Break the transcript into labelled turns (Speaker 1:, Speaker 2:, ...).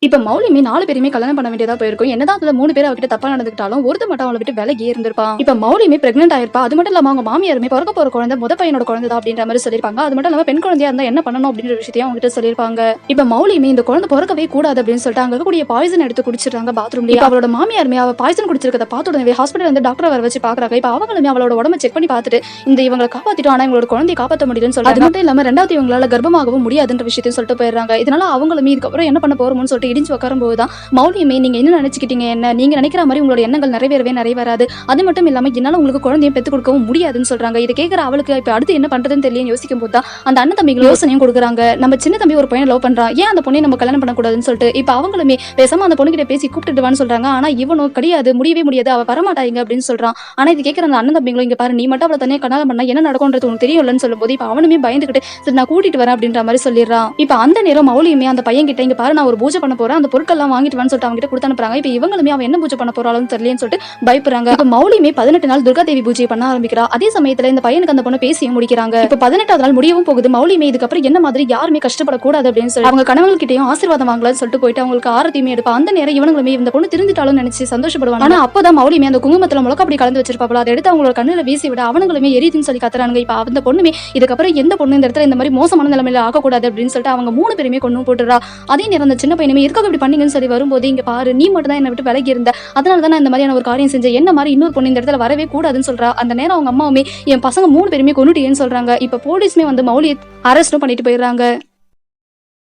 Speaker 1: இப்ப மௌலியுமே 4 பேருமே கல்யாணம் பண்ண வேண்டியதா போயிருக்கும். என்னதான் அதுல 3 பேர் அவகிட்ட தப்பா நடந்துக்கிட்டாலும், ஒருத்தன் மட்டும் அவள விட்டு விலகி இருந்திருப்பான். இப்ப மௌலியுமே பிரெக்னன்ட் ஆயிருப்பா. அது மட்டும் இல்லாம அவங்க மாமியாருமே பொறக்க போற குழந்தை பையனோட குழந்தை தான் அப்படின்ற மாதிரி சொல்லியிருப்பாங்க. அது மட்டும் இல்லாம பெண் குழந்தையா இருந்தா என்ன பண்ணணும் அப்படின்ற விஷயத்தையும் அவங்ககிட்ட சொல்லியிருப்பாங்க. இப்ப மௌலியுமே இந்த குழந்தை பொறக்கவே கூடாது அப்படின்னு சொல்லிட்டு அங்க இருக்கக்கூடிய பாய்சன் எடுத்து குடிச்சிடுறாங்க பாத்ரூம்லயே. அவளோட மாமியாருமே அவ பாய்சன் குடிச்சிருக்கத பார்த்த உடனே ஹாஸ்பிட்டல் வந்து டாக்டர் வர வச்சு பாக்குறாங்க. இப்ப அவங்களுமே அவளோட உடம்ப செக் பண்ணி பார்த்துட்டு இந்த இவங்களை காப்பாத்திட்டோம், ஆனா இவங்களோட குழந்தையை காப்பாற்ற முடியலன்னு சொல்றாங்க. அது மட்டும் இல்லாம ரெண்டாவது இவங்களால கர்ப்பமாகவும் முடியாதுன்ற விஷயத்தையும் சொல்லிட்டு போயிடுறாங்க. இதனால அவங்களுமே இதுக்கப்புறம் என்ன பண்ண போறோம்னு சொல்லிட்டு இடிஞ்சு உட்காரும் போதுதான் மௌலியுமே நீங்க என்ன நினைச்சுக்கிட்டீங்க, என்ன நீங்க நினைக்கிற மாதிரி உங்களோட எண்ணங்கள் நிறைவேறாது. அது மட்டும் இல்லாம என்னால உங்களுக்கு குழந்தையும் பெத்து கொடுக்கவும் முடியாதுன்னு சொல்றாங்க. இதை கேட்கிற அவளுக்கு இப்ப அடுத்து என்ன பண்றதுன்னு தெரியல யோசிக்கும் போது தான் அந்த அண்ணன் தம்பிகள் யோசனையும் கொடுக்குறாங்க. நம்ம சின்ன தம்பி ஒரு பையனை லவ் பண்றான், ஏன் அந்த பொண்ணை நம்ம கல்யாணம் பண்ணக்கூடாதுன்னு சொல்லிட்டு இப்ப அவங்களுமே பேசாம அந்த பொண்ணு கிட்ட பேசி கூப்பிட்டுவான்னு சொல்றாங்க. ஆனா இவனும் கிடையாது, முடியவே முடியாது, அவ வரமாட்டாங்க அப்படின்னு சொல்றான். ஆனா இது கேட்கிற அந்த அண்ணன் தம்பிகளும் இங்க பாரு, நீ மட்டும் அவளை தனியா கல்யாணம் பண்ணா என்ன நடக்கும்ன்றது உனக்கு தெரியும்லன்னு சொல்லும் போது இப்ப அவனுமே பயந்துகிட்டு சரி நான் கூட்டிட்டு வரேன் அப்படின்ற மாதிரி சொல்லிடுறான். இப்ப அந்த நேரம் மௌலியுமே அந்த பையன் கிட்ட இங்க பாரு நான் ஒரு பூஜை பண்ண போறேன், அந்த பொருட்கள் எல்லாம் வாங்கிட்டு வான்னு சொல்லிட்டு அவங்க கிட்ட கொடுத்து அனுப்புறாங்க. இப்ப இவங்களுமே அவன் என்ன பூஜை பண்ண போறாலும் தெரியலன்னு சொல்லிட்டு பயப்படுறாங்க. இப்ப மௌலியுமே 18 நாள் துர்கா தேவி பூஜை பண்ண ஆரம்பிக்கிறா. அதே சமயத்துல இந்த பையனுக்கு அந்த பொண்ணு பேசியும் முடிக்கிறாங்க. இப்ப 18வது நாள் முடியவும் போகுது. மௌலியுமே இதுக்கப்புறம் என்ன மாதிரி யாருமே கஷ்டப்படக்கூடாது அப்படின்னு சொல்லி அவங்க கணவன்கிட்டயும் ஆசீர்வாதம் வாங்கலாம்னு சொல்லிட்டு போயிட்டு அவங்களுக்கு ஆரத்தியுமே எடுப்பா. அந்த நேரம் இவங்களுமே இந்த பொண்ணு திருந்திட்டாலும் நினைச்சு சந்தோஷப்படுவாங்க. ஆனா அப்பதான் மௌலியுமே அந்த குங்குமத்துல முளக்க அப்படி கலந்து வச்சிருப்பாப்ல, அதை எடுத்து அவங்களோட கண்ணுல வீசி விட அவங்களுமே எரியுதுன்னு சொல்லி கத்துறாங்க. இப்ப அந்த பொண்ணுமே இதுக்கப்புறம் எந்த பொண்ணு இந்த இடத்துல இந்த மாதிரி மோசமான நிலைமையில ஆகக்கூடாது அப்படின்னு சொல்லிட்டு அவங்க 3 பேருமே கொண்டு போட்டுறா. அதே நேரம் அந்த சின்ன பையனுமே இருக்க இப்படி பண்ணீங்கன்னு சொல்லி வரும்போது இங்க பாரு நீ மட்டும் தான் என்னை விட்டு விலகி இருந்த, அதனால தான் நான் இந்த மாதிரியான ஒரு காரியம் செஞ்சேன், என்ன மாதிரி இன்னொரு பொண்ணு இந்த இடத்துல வரவே கூடாதுன்னு சொல்றா. அந்த நேரம் அவங்க அம்மாவுமே என் பசங்க 3 பேருமே கொன்னுட்டேன்னு சொல்றாங்க. இப்ப போலீஸ்மே வந்து மௌலியை அரெஸ்டும் பண்ணிட்டு போயிடுறாங்க.